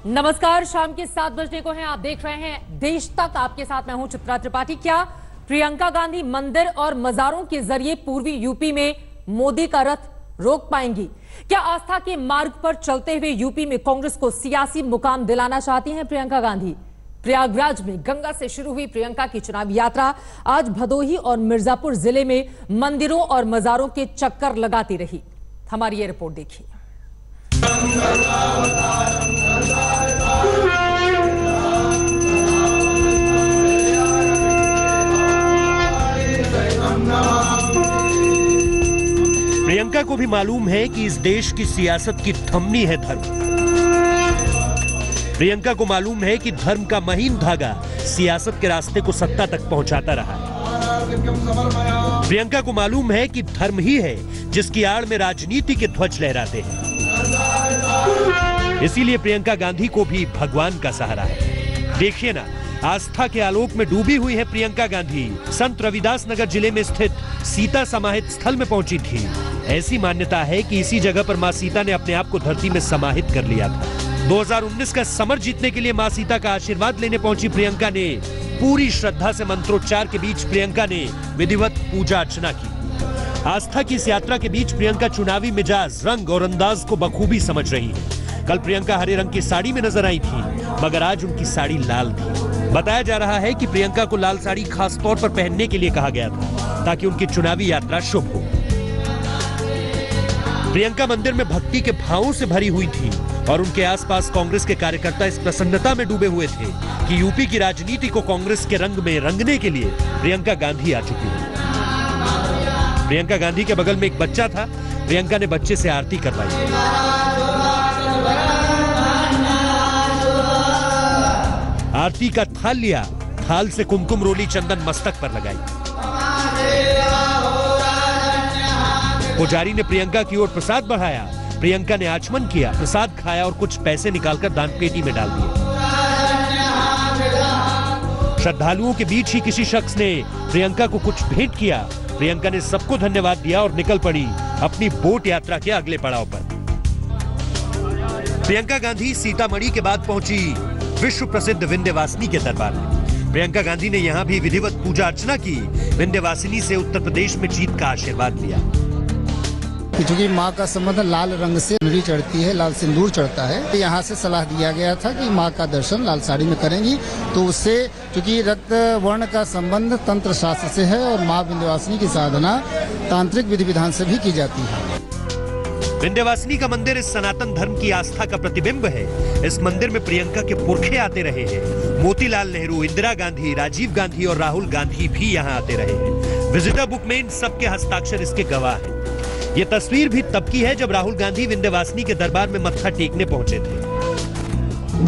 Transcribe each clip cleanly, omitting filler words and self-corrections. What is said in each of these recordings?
नमस्कार, शाम के 7 बजने को हैं। आप देख रहे हैं देश तक। आपके साथ मैं हूं चित्रा त्रिपाठी। क्या प्रियंका गांधी मंदिर और मजारों के जरिए पूर्वी यूपी में मोदी का रथ रोक पाएंगी? क्या आस्था के मार्ग पर चलते हुए यूपी में कांग्रेस को सियासी मुकाम दिलाना चाहती हैं प्रियंका गांधी? प्रयागराज में गंगा से शुरू हुई प्रियंका की चुनावी यात्रा आज भदोही और मिर्जापुर जिले में मंदिरों और मजारों के चक्कर लगाती रही। हमारी ये रिपोर्ट देखिए। प्रियंका को भी मालूम है कि इस देश की सियासत की थमनी है धर्म। प्रियंका को मालूम है कि धर्म का महीन धागा सियासत के रास्ते को सत्ता तक पहुंचाता रहा है। प्रियंका को मालूम है कि धर्म ही है जिसकी आड़ में राजनीति के ध्वज लहराते हैं। इसीलिए प्रियंका गांधी को भी भगवान का सहारा है। देखिए ना, आस्था के आलोक में डूबी हुई है प्रियंका गांधी। संत रविदास नगर जिले में स्थित सीता समाहित स्थल में पहुंची थी। ऐसी मान्यता है कि इसी जगह पर मां सीता ने अपने आप को धरती में समाहित कर लिया था। 2019 का समर जीतने के लिए मां सीता का आशीर्वाद लेने पहुंची प्रियंका ने पूरी श्रद्धा से मंत्रोच्चार के बीच प्रियंका ने विधिवत पूजा अर्चना की। आस्था की इस यात्रा के बीच प्रियंका चुनावी मिजाज, रंग और अंदाज को बखूबी समझ रही है। कल प्रियंका हरे रंग की साड़ी में नजर आई थी, मगर आज उनकी साड़ी लाल थी। बताया जा रहा है कि प्रियंका को लाल साड़ी खास तौर पर पहनने के लिए कहा गया था ताकि उनकी चुनावी यात्रा शुभ हो। प्रियंका मंदिर में भक्ति के भावों से भरी हुई थी और उनके आसपास कांग्रेस के कार्यकर्ता इस प्रसन्नता में डूबे हुए थे कि यूपी की राजनीति को कांग्रेस के रंग में रंगने के लिए प्रियंका गांधी आ चुकी है। प्रियंका गांधी के बगल में एक बच्चा था। प्रियंका ने बच्चे से आरती करवाई। आरती का थाल लिया, थाल से कुमकुम रोली चंदन मस्तक पर लगाई। पुजारी ने प्रियंका की ओर प्रसाद बढ़ाया। प्रियंका ने आचमन किया, प्रसाद खाया और कुछ पैसे निकालकर दान पेटी में डाल दिए। श्रद्धालुओं के बीच ही किसी शख्स ने प्रियंका को कुछ भेंट किया। प्रियंका ने सबको धन्यवाद दिया और निकल पड़ी अपनी बोट यात्रा के अगले पड़ाव पर। प्रियंका गांधी सीतामढ़ी के बाद पहुंची विश्व प्रसिद्ध विंध्यवासिनी के दरबार में। प्रियंका गांधी ने यहां भी विधिवत पूजा अर्चना की। विंध्यवासिनी से उत्तर प्रदेश में जीत का आशीर्वाद लिया। क्योंकि माँ का संबंध लाल रंग से चुनरी चढ़ती है, लाल सिंदूर चढ़ता है। यहाँ से सलाह दिया गया था कि माँ का दर्शन लाल साड़ी में करेंगी, तो उससे क्योंकि रक्त वर्ण का संबंध तंत्र शास्त्र से है और माँ विंध्यवासिनी की साधना तांत्रिक विधि विधान से भी की जाती है। विंध्यवासिनी का मंदिर इस सनातन धर्म की आस्था का प्रतिबिंब है। इस मंदिर में प्रियंका के पुरखे आते रहे हैं। मोतीलाल नेहरू, इंदिरा गांधी, राजीव गांधी और राहुल गांधी भी यहाँ आते रहे हैं। विजिटर बुक में इन सबके हस्ताक्षर इसके गवाह हैं। ये तस्वीर भी तब की है जब राहुल गांधी विंध्यवासिनी के दरबार में मत्था टेकने पहुंचे थे।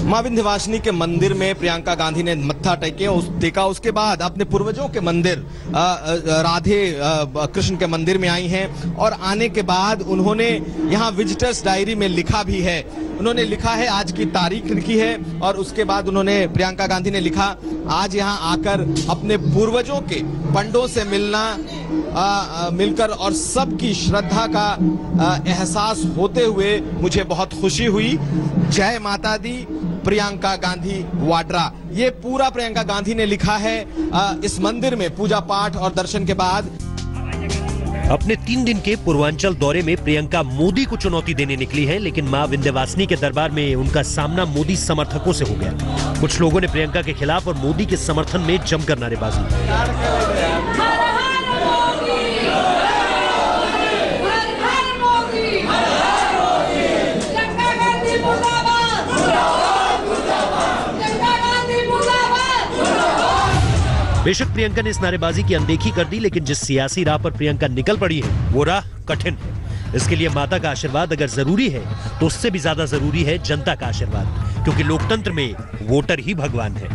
मां विंध्यवासिनी के मंदिर में प्रियंका गांधी ने मत्था टेका। उसके बाद अपने पूर्वजों के मंदिर राधे कृष्ण के मंदिर में आई हैं और आने के बाद उन्होंने यहाँ विजिटर्स डायरी में लिखा भी है। उन्होंने लिखा है, आज की तारीख लिखी है और उसके बाद उन्होंने प्रियंका गांधी ने लिखा, आज यहाँ आकर अपने पूर्वजों के पंडों से मिलकर और सबकी श्रद्धा का एहसास होते हुए मुझे बहुत खुशी हुई। जय माता दी, प्रियंका गांधी वाड्रा। ये पूरा प्रियंका गांधी ने लिखा है इस मंदिर में पूजा पाठ और दर्शन के बाद। अपने 3 दिन के पूर्वांचल दौरे में प्रियंका मोदी को चुनौती देने निकली है, लेकिन मां विंध्यवासिनी के दरबार में उनका सामना मोदी समर्थकों से हो गया। कुछ लोगों ने प्रियंका के खिलाफ और मोदी के समर्थन में जमकर नारेबाजी की। बेशक प्रियंका ने इस नारेबाजी की अनदेखी कर दी, लेकिन जिस सियासी राह पर प्रियंका निकल पड़ी है वो राह कठिन है। इसके लिए माता का आशीर्वाद अगर जरूरी है तो उससे भी ज्यादा जरूरी है जनता का आशीर्वाद, क्योंकि लोकतंत्र में वोटर ही भगवान है।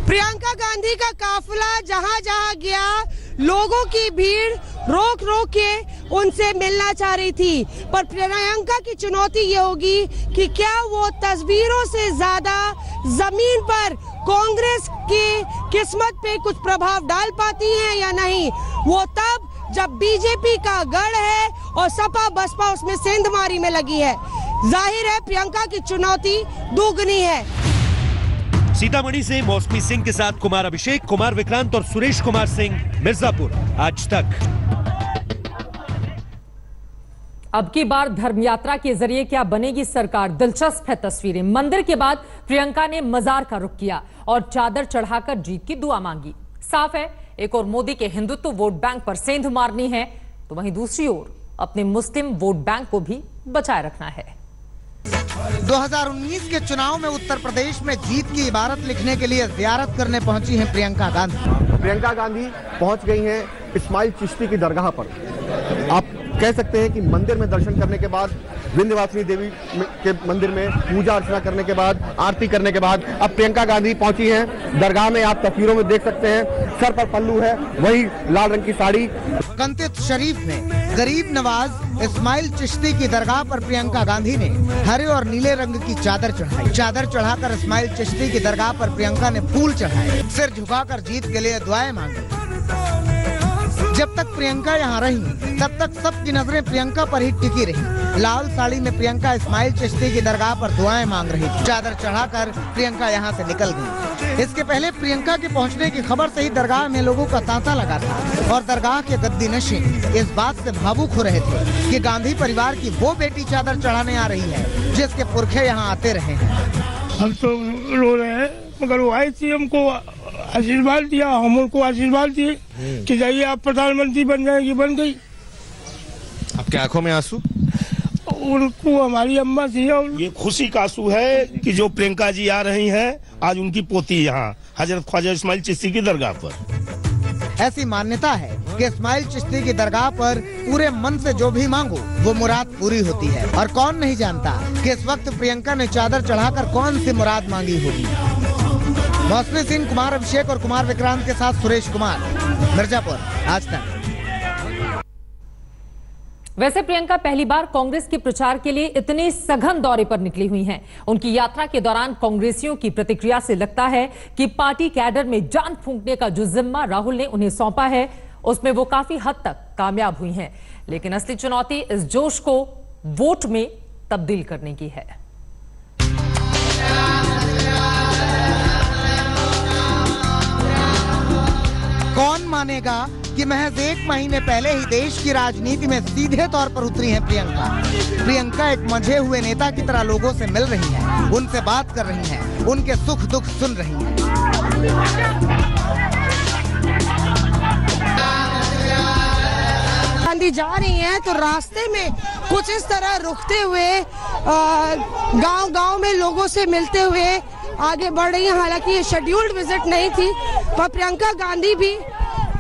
प्रियंका गांधी का काफिला जहां जहां गया, लोगों की भीड़ रोक रोक के उनसे मिलना चाह रही थी। पर प्रियंका की चुनौती ये होगी कि क्या वो तस्वीरों से ज्यादा जमीन पर कांग्रेस की किस्मत पे कुछ प्रभाव डाल पाती हैं या नहीं। वो तब जब बीजेपी का गढ़ है और सपा बसपा उसमें सेंधमारी में लगी है। जाहिर है प्रियंका की चुनौती दोगुनी है। सीतामढ़ी से मौसमी सिंह के साथ कुमार अभिषेक, कुमार विक्रांत और सुरेश कुमार सिंह, मिर्जापुर, आज तक। अब की बार धर्म यात्रा के जरिए क्या बनेगी सरकार, दिलचस्प है तस्वीरें। मंदिर के बाद प्रियंका ने मजार का रुख किया और चादर चढ़ाकर जीत की दुआ मांगी। साफ है एक और मोदी के हिंदुत्व वोट बैंक पर सेंध मारनी है, तो वहीं दूसरी ओर अपने मुस्लिम वोट बैंक को भी बचाए रखना है। 2019 के चुनाव में उत्तर प्रदेश में जीत की इबारत लिखने के लिए ज़ियारत करने पहुंची हैं प्रियंका गांधी। प्रियंका गांधी पहुंच गई हैं इस्माइल चिश्ती की दरगाह पर। आप कह सकते हैं कि मंदिर में दर्शन करने के बाद, विंध्यवासिनी देवी के मंदिर में पूजा अर्चना करने के बाद, आरती करने के बाद अब प्रियंका गांधी पहुंची हैं दरगाह में। आप तस्वीरों में देख सकते हैं सर पर पल्लू है, वही लाल रंग की साड़ी। कंतित शरीफ में गरीब नवाज इस्माइल चिश्ती की दरगाह पर प्रियंका गांधी ने हरे और नीले रंग की चादर चढ़ाई। चादर चढ़ाकर इस्माइल चिश्ती की दरगाह पर प्रियंका ने फूल चढ़ाए, सिर झुकाकर जीत के लिए दुआएं मांगी। जब तक प्रियंका यहाँ रही तब तक सबकी नजरें प्रियंका पर ही टिकी रही। लाल साड़ी में प्रियंका इस्माइल चिश्ती की दरगाह पर दुआएं मांग रही थी। चादर चढ़ाकर प्रियंका यहाँ से निकल गई। इसके पहले प्रियंका के पहुँचने की खबर से ही दरगाह में लोगों का तांता लगा था और दरगाह के गद्दी नशीं इस बात से भावुक हो रहे थे कि गांधी परिवार की वो बेटी चादर चढ़ाने आ रही है जिसके पुरखे यहाँ आते रहे हैं। हम तो रो रहे हैं, मगर वो आई थी, हमको आशीर्वाद दिया, हम उनको आशीर्वाद दिए कि जाइए आप प्रधानमंत्री बन जाएंगी, बन गई। आपकी आंखों में आंसू? उनको हमारी अम्मा थी और ये खुशी का आंसू है कि जो प्रियंका जी आ रही हैं, आज उनकी पोती यहाँ हजरत ख्वाजा इस्माइल चिश्ती की दरगाह पर। ऐसी मान्यता है कि इस्माइल चिश्ती की दरगाह पर पूरे मन से जो भी मांगो वो मुराद पूरी होती है। और कौन नहीं जानता कि इस वक्त प्रियंका ने चादर चढ़ाकर कौन सी मुराद मांगी होगी। मौसमी सिंह, कुमार अभिषेक और कुमार विक्रांत के साथ सुरेश कुमार, मिर्जापुर, आज तक। वैसे प्रियंका पहली बार कांग्रेस के प्रचार के लिए इतने सघन दौरे पर निकली हुई हैं। उनकी यात्रा के दौरान कांग्रेसियों की प्रतिक्रिया से लगता है कि पार्टी कैडर में जान फूंकने का जो जिम्मा राहुल ने उन्हें सौंपा है उसमें वो काफी हद तक कामयाब हुई हैं। लेकिन असली चुनौती इस जोश को वोट में तब्दील करने की है। कौन मानेगा कि महज 1 महीने पहले ही देश की राजनीति में सीधे तौर पर उतरी हैं प्रियंका। प्रियंका एक मंझे हुए नेता की तरह लोगों से मिल रही हैं, उनसे बात कर रही हैं, उनके सुख दुख सुन रही हैं। गांधी जा रही हैं तो रास्ते में कुछ इस तरह रुकते हुए गांव-गांव में लोगों से मिलते हुए आगे बढ़ रही हैं। हालांकि ये शेड्यूल्ड विजिट नहीं थी, पर प्रियंका गांधी भी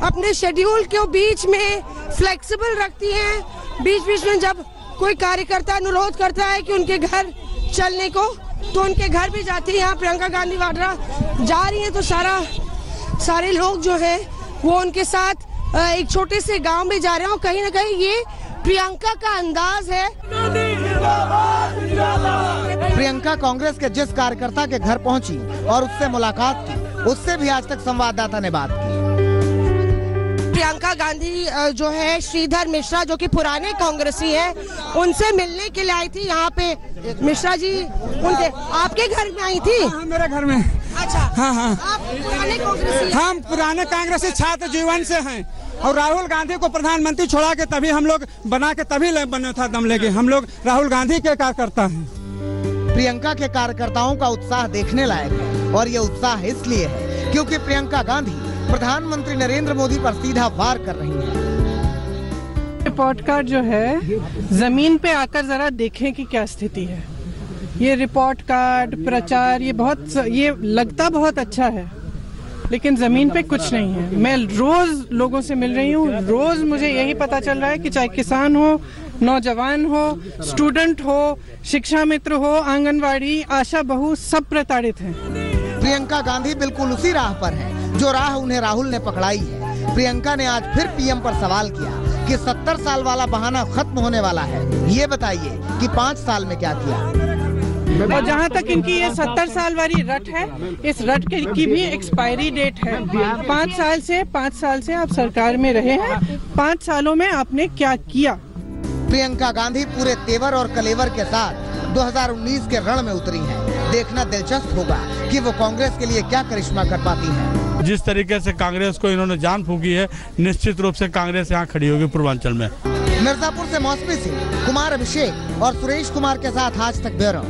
अपने शेड्यूल के बीच में फ्लेक्सिबल रखती हैं। बीच-बीच में जब कोई कार्यकर्ता अनुरोध करता है कि उनके घर चलने को, तो उनके घर भी जाती है। यहाँ प्रियंका गांधी वाड्रा जा रही हैं तो सारे लोग जो है वो उनके साथ एक छोटे से गांव में जा रहे हैं। और कहीं ना कहीं ये प्रियंका का अंदाज है। प्रियंका कांग्रेस के जिस कार्यकर्ता के घर पहुंची और उससे मुलाकात की, उससे भी आज तक संवाददाता ने बात की। प्रियंका गांधी जो है श्रीधर मिश्रा, जो कि पुराने कांग्रेसी हैं, उनसे मिलने के लिए आई थी यहाँ पे। मिश्रा जी उनके आपके घर में आई थी? हाँ, मेरे घर में। अच्छा, हाँ। आप पुराने कांग्रेसी? हम पुराने कांग्रेसी छात्र जीवन से हैं और राहुल गांधी को प्रधानमंत्री छोड़ा के तभी हम लोग बना के तभी बने था दम लेके। हम लोग राहुल गांधी के कार्यकर्ता हैं। प्रियंका के कार्यकर्ताओं का उत्साह देखने लायक है और ये उत्साह इसलिए है क्योंकि प्रियंका गांधी प्रधानमंत्री नरेंद्र मोदी पर सीधा वार कर रही है। रिपोर्ट कार्ड जो है जमीन पे आकर जरा देखें कि क्या स्थिति है। ये रिपोर्ट कार्ड प्रचार ये लगता बहुत अच्छा है, लेकिन जमीन पे कुछ नहीं है। मैं रोज लोगों से मिल रही हूँ, रोज मुझे यही पता चल रहा है कि चाहे किसान हो, नौजवान हो, स्टूडेंट हो, शिक्षा मित्र हो, आंगनवाड़ी, आशा बहू, सब प्रताड़ित हैं। प्रियंका गांधी बिल्कुल उसी राह पर है जो राह उन्हें राहुल ने पकड़ाई है। प्रियंका ने आज फिर पीएम पर सवाल किया कि 70 साल वाला बहाना खत्म होने वाला है, ये बताइए कि 5 साल में क्या किया। और जहाँ तक इनकी ये 70 साल वाली रट है, इस रट की भी एक्सपायरी डेट है। 5 साल से आप सरकार में रहे हैं, 5 सालों में आपने क्या किया? प्रियंका गांधी पूरे तेवर और कलेवर के साथ 2019 के रण में उतरी हैं। देखना दिलचस्प होगा कि वो कांग्रेस के लिए क्या करिश्मा कर पाती हैं। जिस तरीके से कांग्रेस को इन्होंने जान फूकी है, निश्चित रूप से कांग्रेस यहाँ खड़ी होगी पूर्वांचल में। मिर्जापुर से मौसमी सिंह, कुमार अभिषेक और सुरेश कुमार के साथ आज तक ब्यूरो।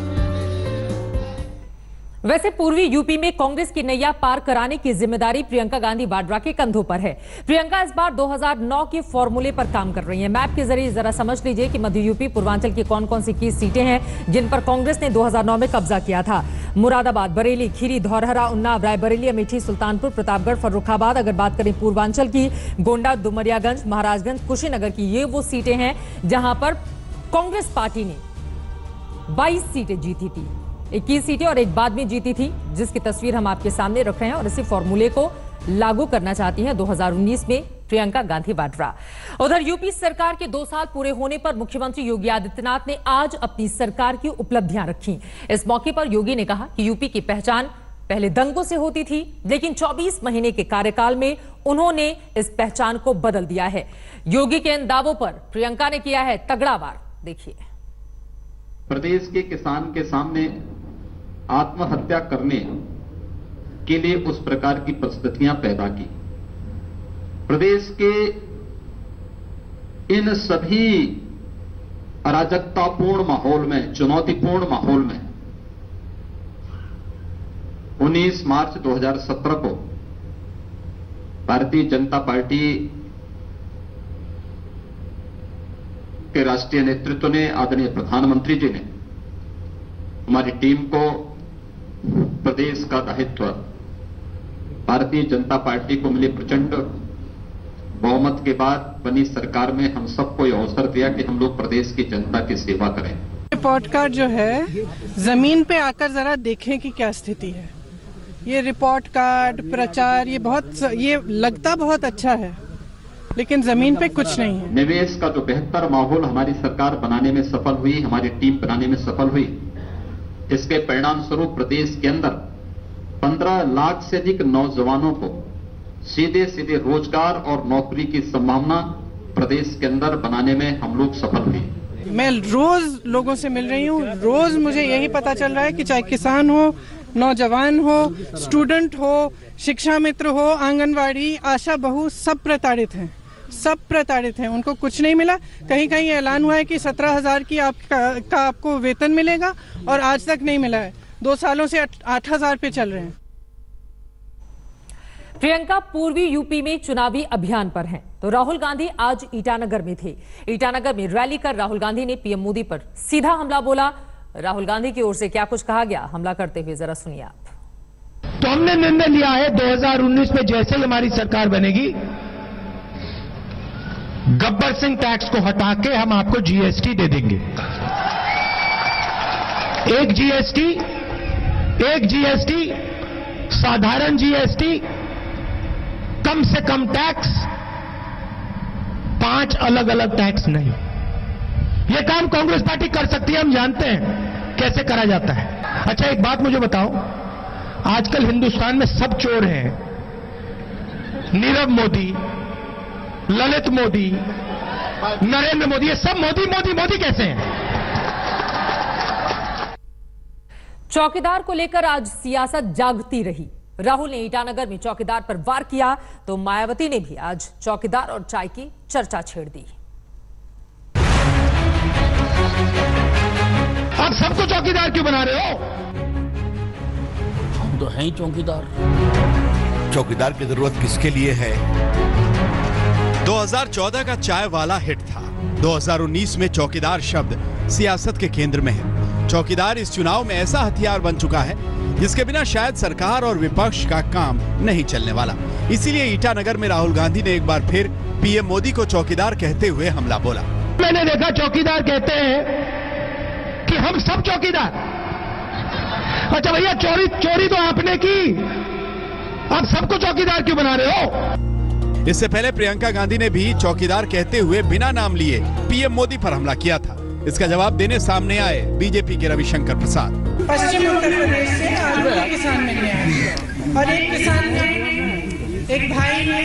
वैसे पूर्वी यूपी में कांग्रेस की नैया पार कराने की जिम्मेदारी प्रियंका गांधी वाड्रा के कंधों पर है। प्रियंका इस बार 2009 के फॉर्मूले पर काम कर रही हैं। मैप के जरिए जरा समझ लीजिए कि मध्य यूपी पूर्वांचल की कौन कौन सी की सीटें हैं जिन पर कांग्रेस ने 2009 में कब्जा किया था। मुरादाबाद, बरेली, खीरी, धौरहरा, उन्नाव, रायबरेली, अमेठी, सुल्तानपुर, प्रतापगढ़, फर्रुखाबाद। अगर बात करें पूर्वांचल की, गोंडा, डुमरियागंज, महाराजगंज, कुशीनगर की, ये वो सीटें हैं जहां पर कांग्रेस पार्टी ने 22 सीटें जीती थी। 21 सीटें और एक बाद में जीती थी, जिसकी तस्वीर हम आपके सामने रख रहे हैं। और इसी फॉर्मूले को लागू करना चाहती हैं 2019 में प्रियंका गांधी वाड्रा। उधर यूपी सरकार के 2 साल पूरे होने पर मुख्यमंत्री योगी आदित्यनाथ ने आज अपनी सरकार की उपलब्धियां रखी। इस मौके पर योगी ने कहा कि यूपी की पहचान पहले दंगों से होती थी, लेकिन 24 महीने के कार्यकाल में उन्होंने इस पहचान को बदल दिया है। योगी के इन दावों पर प्रियंका ने किया है तगड़ा वार। देखिए। प्रदेश के किसान के सामने आत्महत्या करने के लिए उस प्रकार की परिस्थितियां पैदा की। प्रदेश के इन सभी अराजकतापूर्ण माहौल में, चुनौतीपूर्ण माहौल में 19 मार्च 2017 को भारतीय जनता पार्टी के राष्ट्रीय नेतृत्व ने, आदरणीय प्रधानमंत्री जी ने हमारी टीम को प्रदेश का दायित्व, भारतीय जनता पार्टी को मिले प्रचंड बहुमत के बाद बनी सरकार में हम सबको यह अवसर दिया कि हम लोग प्रदेश की जनता की सेवा करें। रिपोर्ट कार्ड जो है जमीन पे आकर जरा देखें कि क्या स्थिति है। ये रिपोर्ट कार्ड, प्रचार, ये लगता बहुत अच्छा है, लेकिन जमीन पे कुछ नहीं है। निवेश का जो बेहतर माहौल हमारी सरकार बनाने में सफल हुई, हमारी टीम बनाने में सफल हुई, इसके परिणाम स्वरूप प्रदेश के अंदर 15 लाख से अधिक नौजवानों को सीधे सीधे रोजगार और नौकरी की संभावना प्रदेश के अंदर बनाने में हम लोग सफल हुए। मैं रोज लोगों से मिल रही हूँ, रोज मुझे यही पता चल रहा है कि चाहे किसान हो, नौजवान हो, स्टूडेंट हो, शिक्षा मित्र हो, आंगनवाड़ी, आशा बहू, सब प्रताड़ित हैं, सब प्रताड़ित हैं। उनको कुछ नहीं मिला। कहीं कहीं ऐलान हुआ है कि 17,000 की आपको वेतन मिलेगा और आज तक नहीं मिला है। 2 सालों से 8,000 पे चल रहे हैं। प्रियंका पूर्वी यूपी में चुनावी अभियान पर हैं, तो राहुल गांधी आज ईटानगर में थे। ईटानगर में रैली कर राहुल गांधी ने पीएम मोदी पर सीधा हमला बोला। राहुल गांधी की ओर से क्या कुछ कहा गया, हमला करते हुए जरा सुनिए आप। तो हमने निर्णय लिया है 2019 में जैसे ही हमारी सरकार बनेगी, गब्बर सिंह टैक्स को हटा के हम आपको जीएसटी दे देंगे। एक जीएसटी, साधारण जीएसटी, कम से कम टैक्स, 5 अलग अलग टैक्स नहीं। यह काम कांग्रेस पार्टी कर सकती है, हम जानते हैं कैसे करा जाता है। अच्छा, एक बात मुझे बताओ, आजकल हिंदुस्तान में सब चोर हैं। नीरव मोदी, ललित मोदी, नरेंद्र मोदी, ये सब मोदी कैसे हैं? चौकीदार को लेकर आज सियासत जागती रही। राहुल ने ईटानगर में चौकीदार पर वार किया, तो मायावती ने भी आज चौकीदार और चाय की चर्चा छेड़ दी। आप सबको चौकीदार क्यों बना रहे हो? हम तो हैं ही चौकीदार। चौकीदार की जरूरत किसके लिए है? 2014 का चाय वाला हिट था। 2019 में चौकीदार शब्द सियासत के केंद्र में है। चौकीदार इस चुनाव में ऐसा हथियार बन चुका है जिसके बिना शायद सरकार और विपक्ष का काम नहीं चलने वाला। इसीलिए ईटानगर में राहुल गांधी ने एक बार फिर पीएम मोदी को चौकीदार कहते हुए हमला बोला। मैंने देखा चौकीदार कहते हैं कि हम सब चौकीदार। अच्छा भैया, चोरी तो आपने की, आप सबको चौकीदार क्यों बना रहे हो? इससे पहले प्रियंका गांधी ने भी चौकीदार कहते हुए बिना नाम लिए पीएम मोदी पर हमला किया था। इसका जवाब देने सामने आए बीजेपी के रविशंकर प्रसाद। पश्चिम उत्तर प्रदेश से आलू के किसान मिलने आए और एक किसान ने, एक भाई ने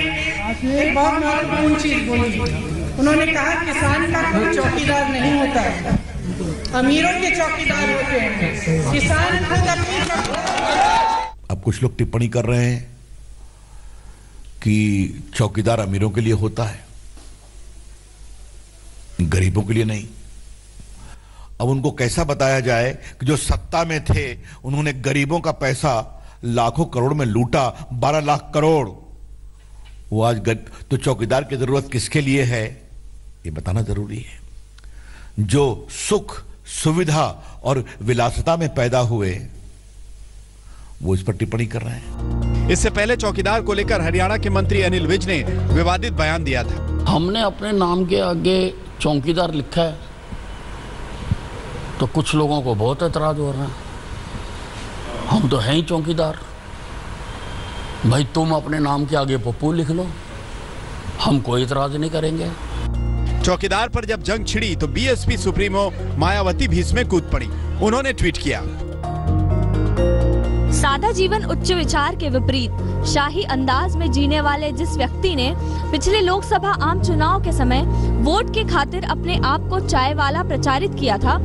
एक बहुत महत्वपूर्ण चीज बोली। उन्होंने कहा किसान का कोई चौकीदार नहीं होता है, अमीरों के चौकीदार होते हैं, किसान खुद अपनी चौकीदार। अब कुछ लोग टिप्पणी कर रहे हैं कि चौकीदार अमीरों के लिए होता है, गरीबों के लिए नहीं। अब उनको कैसा बताया जाए कि जो सत्ता में थे उन्होंने गरीबों का पैसा लाखों करोड़ में लूटा, 12 लाख करोड़। वो आज तो चौकीदार की जरूरत किसके लिए है ये बताना जरूरी है। जो सुख सुविधा और विलासिता में पैदा हुए वो इस पर टिप्पणी कर रहे हैं। इससे पहले चौकीदार को लेकर हरियाणा के मंत्री अनिल विज ने विवादित बयान दिया था। हमने अपने नाम के आगे चौकीदार लिखा है तो कुछ लोगों को बहुत एतराज हो रहा है। हम तो हैं ही चौकीदार, भाई तुम अपने नाम के आगे पप्पू लिख लो, हम कोई एतराज नहीं करेंगे। चौकीदार पर जब जंग छिड़ी तो बीएसपी सुप्रीमो मायावती भी इसमें कूद पड़ी। उन्होंने ट्वीट किया, सादा जीवन उच्च विचार के विपरीत शाही अंदाज में जीने वाले जिस व्यक्ति ने पिछले लोकसभा आम चुनाव के समय वोट के खातिर अपने आप को चाय वाला प्रचारित किया था,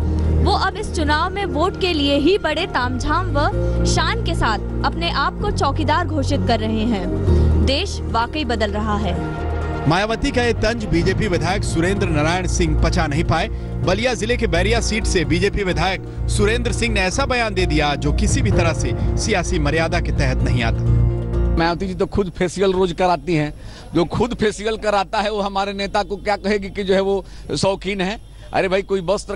वो अब इस चुनाव में वोट के लिए ही बड़े तामझाम व शान के साथ अपने आप को चौकीदार घोषित कर रहे हैं। देश वाकई बदल रहा है। मायावती का ये तंज बीजेपी विधायक सुरेंद्र नारायण सिंह पचा नहीं पाए। बलिया जिले के बैरिया सीट से बीजेपी विधायक सुरेंद्र सिंह ने ऐसा बयान दे दिया जो किसी भी तरह से सियासी मर्यादा के तहत नहीं आता। मायावती जी तो खुद फेशियल रोज कराती हैं। जो खुद फेशियल कराता है वो हमारे नेता को क्या कहेगी कि जो है वो शौकीन है। अरे भाई, कोई वस्त्र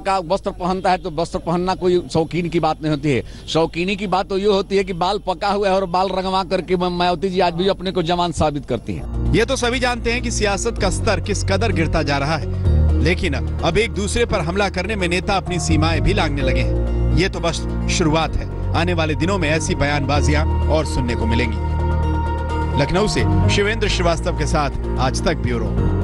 पहनता है तो वस्त्र पहनना कोई शौकीन की बात नहीं होती है। शौकीनी की बात तो ये होती है कि बाल पका हुआ है और बाल रंगवा करके मायावती जी आज भी अपने को जवान साबित करती हैं। ये तो सभी जानते हैं कि सियासत का स्तर किस कदर गिरता जा रहा है, लेकिन अब एक दूसरे पर हमला करने में नेता अपनी सीमाएं भी लांघने लगे हैं। ये तो बस शुरुआत है। आने वाले दिनों में ऐसी बयानबाजियां और सुनने को मिलेंगी। लखनऊ से शिवेंद्र श्रीवास्तव के साथ आज तक ब्यूरो।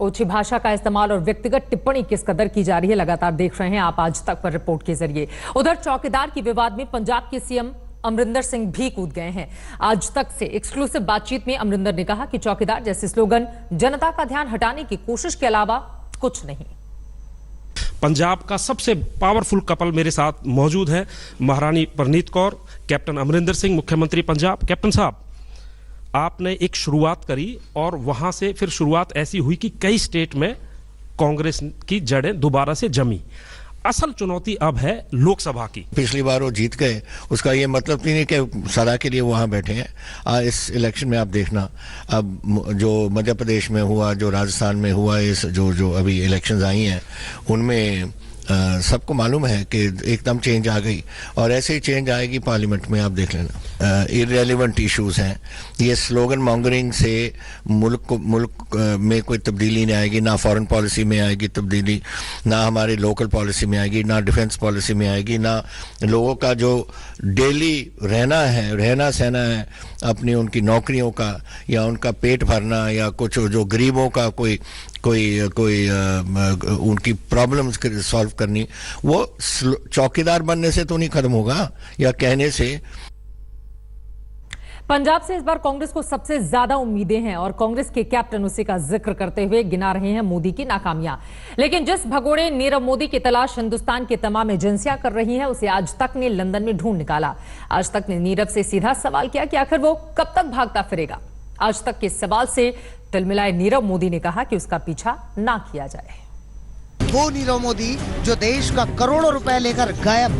ओछी भाषा का इस्तेमाल और व्यक्तिगत टिप्पणी किस कदर की जा रही है लगातार देख रहे हैं आप आज तक पर रिपोर्ट के जरिए। उधर चौकीदार की विवाद में पंजाब के सीएम अमरिंदर सिंह भी कूद गए हैं। आज तक से एक्सक्लूसिव बातचीत में अमरिंदर ने कहा कि चौकीदार जैसे स्लोगन जनता का ध्यान हटाने की कोशिश के अलावा कुछ नहीं। पंजाब का सबसे पावरफुल कपल मेरे साथ मौजूद है, महारानी परनीत कौर, कैप्टन अमरिंदर सिंह, मुख्यमंत्री पंजाब। कैप्टन साहब, आपने एक शुरुआत करी और वहां से फिर शुरुआत ऐसी हुई कि कई स्टेट में कांग्रेस की जड़ें दोबारा से जमी। असल चुनौती अब है लोकसभा की। पिछली बार वो जीत गए, उसका ये मतलब नहीं कि सदा के लिए वहां बैठे हैं। इस इलेक्शन में आप देखना, अब जो मध्य प्रदेश में हुआ, जो राजस्थान में हुआ, इस जो अभी इलेक्शंस आई हैं उनमें सबको मालूम है कि एकदम चेंज आ गई और ऐसे ही चेंज आएगी पार्लियामेंट में। आप देख लेना, इररेलेवेंट इश्यूज हैं। ये स्लोगन मॉन्गरिंग से मुल्क में कोई तब्दीली नहीं आएगी, ना फॉरेन पॉलिसी में आएगी तब्दीली, ना हमारी लोकल पॉलिसी में आएगी, ना डिफेंस पॉलिसी में आएगी, ना लोगों का जो डेली रहना सहना है, अपनी उनकी नौकरियों का या उनका पेट भरना या कुछ जो गरीबों का कोई उनकी प्रॉब्लम्स सॉल्व करनी, वो चौकीदार बनने से तो नहीं खत्म होगा या कहने से। पंजाब से इस बार कांग्रेस को सबसे ज्यादा उम्मीदें हैं और कांग्रेस के कैप्टन उसी का जिक्र करते हुए गिना रहे हैं मोदी की नाकामियां। लेकिन जिस भगोड़े नीरव मोदी की तलाश हिंदुस्तान की तमाम एजेंसियां कर रही हैं, उसे आज तक ने लंदन में ढूंढ निकाला। आज तक ने नीरव से सीधा सवाल किया कि आखिर वो कब तक भागता फिरेगा। आज तक के सवाल से तिलमिलाए नीरव मोदी ने कहा कि उसका पीछा ना किया जाए। वो नीरव मोदी जो देश का करोड़ों रुपए लेकर गायब,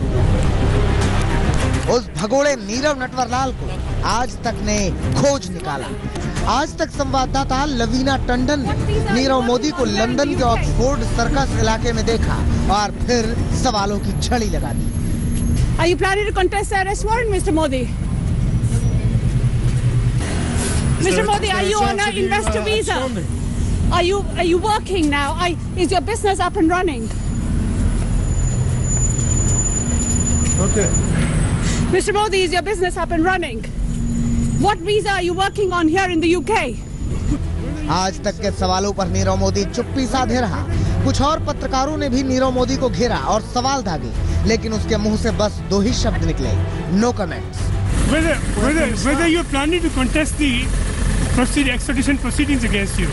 उस भगोड़े नीरव नटवरलाल को आज तक ने खोज निकाला। आज तक संवाददाता लवीना टंडन ने नीरव मोदी को लंदन के ऑक्सफोर्ड सर्कस इलाके में देखा और फिर सवालों की झड़ी लगा दी। Are you planning to contest the arrest warrant, Mr. Modi? Mr. Modi, are you on an investor visa? Are you working now? Is your business up and running? Okay. Mr. Modi, is your business up and running? What visa are you working on here in the UK? आज तक के सवालों पर नीरव मोदी चुप्पी साधे रहा। कुछ और पत्रकारों ने भी नीरव मोदी को घेरा और सवाल दागे, लेकिन उसके मुंह से बस दो ही शब्द निकले, no comments. Whether you're planning to contest the extradition proceedings against you,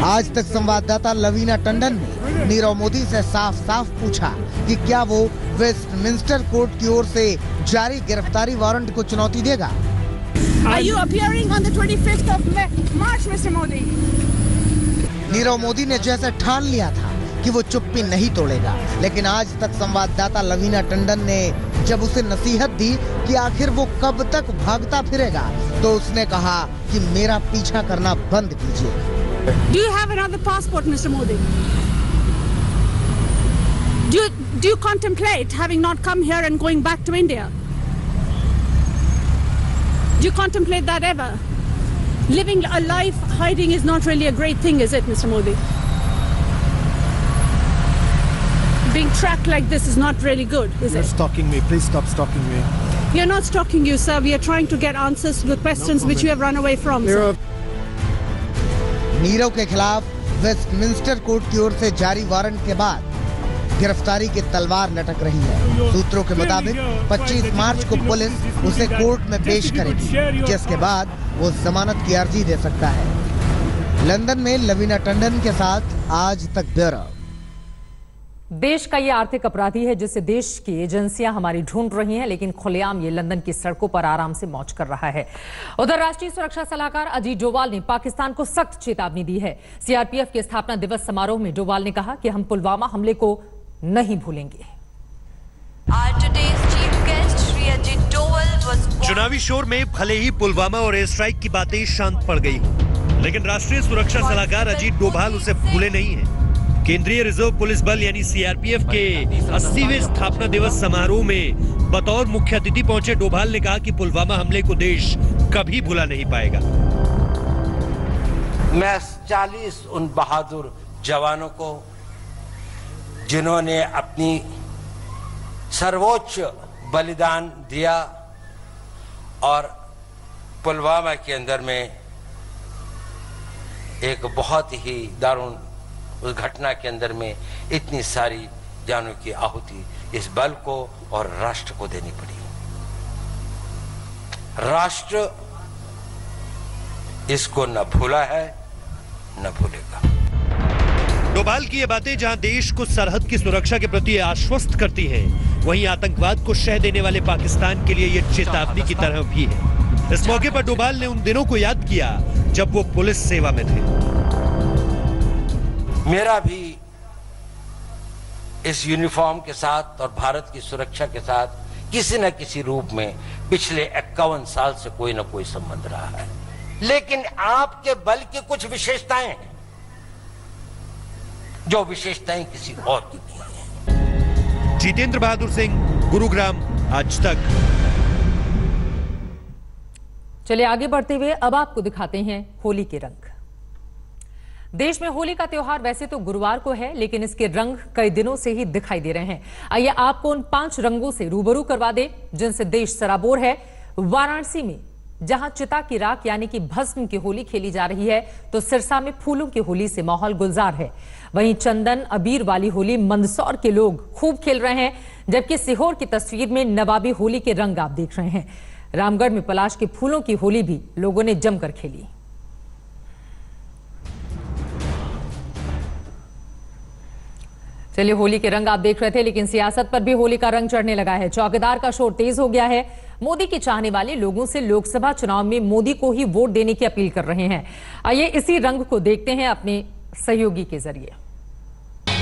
आज तक संवाददाता लवीना टंडन ने नीरव मोदी से साफ साफ पूछा कि क्या वो वेस्टमिंस्टर कोर्ट की ओर से जारी गिरफ्तारी वारंट को चुनौती देगा। Are you appearing on the 25th of March, Mr. Modi? Nirav Modi ने जैसे ठान लिया था कि वो चुप्पी नहीं तोड़ेगा, लेकिन आज तक संवाददाता लवीना टंडन ने जब उसे नसीहत दी कि आखिर वो कब तक भागता फिरेगा, तो उसने कहा कि मेरा पीछा करना बंद कीजिए। Do you have another passport, Mr. Modi? Do you contemplate having not come here and going back to India? Do you contemplate that ever? Living a life hiding is not really a great thing, is it, Mr. Modi? Being tracked like this is not really good, is it? You're stalking me. Please stop stalking me. We are not stalking you, sir. We are trying to get answers to the questions which you have run away from, sir. Nirav के खिलाफ Westminster court की ओर से जारी warrant के बाद गिरफ्तारी की तलवार लटक रही है। सूत्रों के मुताबिक 25 मार्च को पुलिस उसे कोर्ट में पेश करेगी, जिसके बाद वो जमानत की अर्जी दे सकता है। लंदन में लवीना टंडन के साथ आज तक ब्यूरो। देश का ये आर्थिक अपराधी है जिसे देश की एजेंसियां हमारी ढूंढ रही हैं, लेकिन खुलेआम ये लंदन की सड़कों पर आराम से मौज कर रहा है। उधर राष्ट्रीय सुरक्षा सलाहकार अजीत डोवाल ने पाकिस्तान को सख्त चेतावनी दी है। सीआरपीएफ के स्थापना दिवस समारोह में डोवाल ने कहा कि हम पुलवामा हमले को नहीं भूलेंगे। चुनावी शोर में भले ही पुलवामा और एयर स्ट्राइक की बातें शांत पड़ गई, लेकिन राष्ट्रीय सुरक्षा सलाहकार अजीत डोभाल उसे भूले नहीं है। केंद्रीय रिजर्व पुलिस बल यानी सीआरपीएफ के 80वें स्थापना दिवस समारोह में बतौर मुख्य अतिथि पहुंचे डोभाल ने कहा कि पुलवामा हमले को देश कभी भुला नहीं पाएगा। मैं 40 उन बहादुर जवानों को जिन्होंने अपनी सर्वोच्च बलिदान दिया और पुलवामा के अंदर में एक बहुत ही दारुण उस घटना के अंदर में इतनी सारी जानों की आहुति इस बल को और राष्ट्र को देनी पड़ी। राष्ट्र इसको न भूला है न भूलेगा। डोभाल की ये बातें जहां देश को सरहद की सुरक्षा के प्रति आश्वस्त करती हैं, वहीं आतंकवाद को शह देने वाले पाकिस्तान के लिए ये चेतावनी की तरह भी है। इस मौके पर डोभाल ने उन दिनों को याद किया जब वो पुलिस सेवा में थे। मेरा भी इस यूनिफॉर्म के साथ और भारत की सुरक्षा के साथ किसी न किसी रूप में पिछले 51 साल से कोई न कोई संबंध रहा है, लेकिन आपके बल की कुछ विशेषताएं हैं जो विशेषताएं किसी और की नहीं है। जितेंद्र बहादुर सिंह, गुरुग्राम, आज तक। चलिए आगे बढ़ते हुए अब आपको दिखाते हैं होली के रंग। देश में होली का त्योहार वैसे तो गुरुवार को है, लेकिन इसके रंग कई दिनों से ही दिखाई दे रहे हैं। आइए आपको उन 5 रंगों से रूबरू करवा दें जिनसे देश सराबोर है। वाराणसी में जहां चिता की राख यानी कि भस्म की होली खेली जा रही है, तो सिरसा में फूलों की होली से माहौल गुलजार है। वहीं चंदन अबीर वाली होली मंदसौर के लोग खूब खेल रहे हैं, जबकि सीहोर की तस्वीर में नवाबी होली के रंग आप देख रहे हैं। रामगढ़ में पलाश के फूलों की होली भी लोगों ने जमकर खेली। चलिए, होली के रंग आप देख रहे थे, लेकिन सियासत पर भी होली का रंग चढ़ने लगा है। चौकीदार का शोर तेज हो गया है। मोदी के चाहने वाले लोगों से लोकसभा चुनाव में मोदी को ही वोट देने की अपील कर रहे हैं। आइए इसी रंग को देखते हैं अपने सहयोगी के जरिए।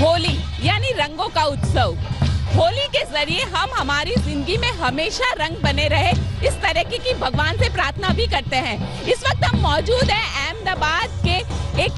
होली यानी रंगों का उत्सव। होली के जरिए हम हमारी जिंदगी में हमेशा रंग बने रहे, इस तरह की भगवान से प्रार्थना भी करते हैं। इस वक्त हम मौजूद हैं अहमदाबाद के एक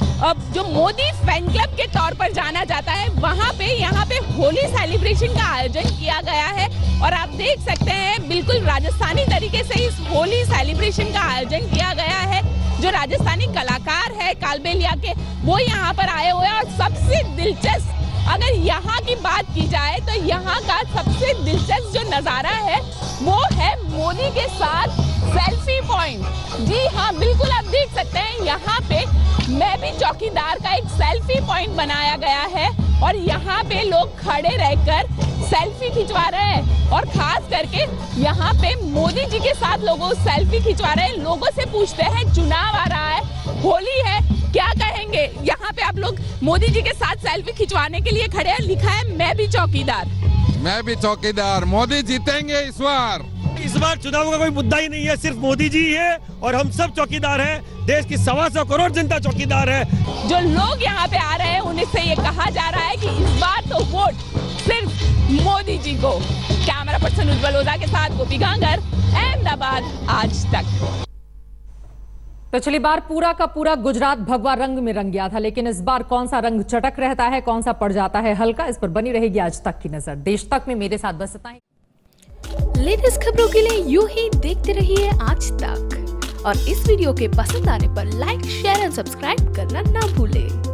जो मोदी फैन क्लब के तौर पर जाना जाता है, वहाँ पे होली सेलिब्रेशन का आयोजन किया गया है और आप देख सकते हैं बिल्कुल राजस्थानी तरीके से इस होली सेलिब्रेशन का आयोजन किया गया है। जो राजस्थानी कलाकार है कालबेलिया के, वो यहाँ पर आए हुए हैं और सबसे दिलचस्प अगर यहाँ की बात की जाए तो यहाँ का सबसे दिलचस्प जो नज़ारा है वो है मोदी के साथ सेल्फी पॉइंट। जी हाँ, बिल्कुल आप देख सकते हैं यहाँ पे मैं भी चौकीदार का एक सेल्फी पॉइंट बनाया गया है और यहाँ पे लोग खड़े रहकर सेल्फी खिंचवा रहे हैं और खास करके यहाँ पे मोदी जी के साथ लोगों सेल्फी खिंचवा रहे हैं। लोगों से पूछते हैं, चुनाव आ रहा है, होली है, क्या कहेंगे? यहाँ पे आप लोग मोदी जी के साथ सेल्फी खिंचवाने के लिए खड़े हैं, लिखा है मैं भी चौकीदार। मैं भी चौकीदार, मोदी जीतेंगे इस बार। इस बार चुनाव का कोई मुद्दा ही नहीं है, सिर्फ मोदी जी है और हम सब चौकीदार हैं। देश की 125 करोड़ जनता चौकीदार है। जो लोग यहाँ पे आ रहे हैं उन्हें से ये कहा जा रहा है कि इस बार तो वोट सिर्फ मोदी जी को। कैमरा पर्सन उज्जवल ओझा के साथ गोपी गांगर, अहमदाबाद, आज तक। पिछली बार पूरा का पूरा गुजरात भगवा रंग में रंग गया था, लेकिन इस बार कौन सा रंग चटक रहता है, कौन सा पड़ जाता है हल्का, इस पर बनी रहेगी आज तक की नजर। देश तक में मेरे साथ बस इतना ही। लेटेस्ट खबरों के लिए यूं ही देखते रहिए आज तक, और इस वीडियो के पसंद आने पर लाइक, शेयर एंड सब्सक्राइब करना ना भूलें।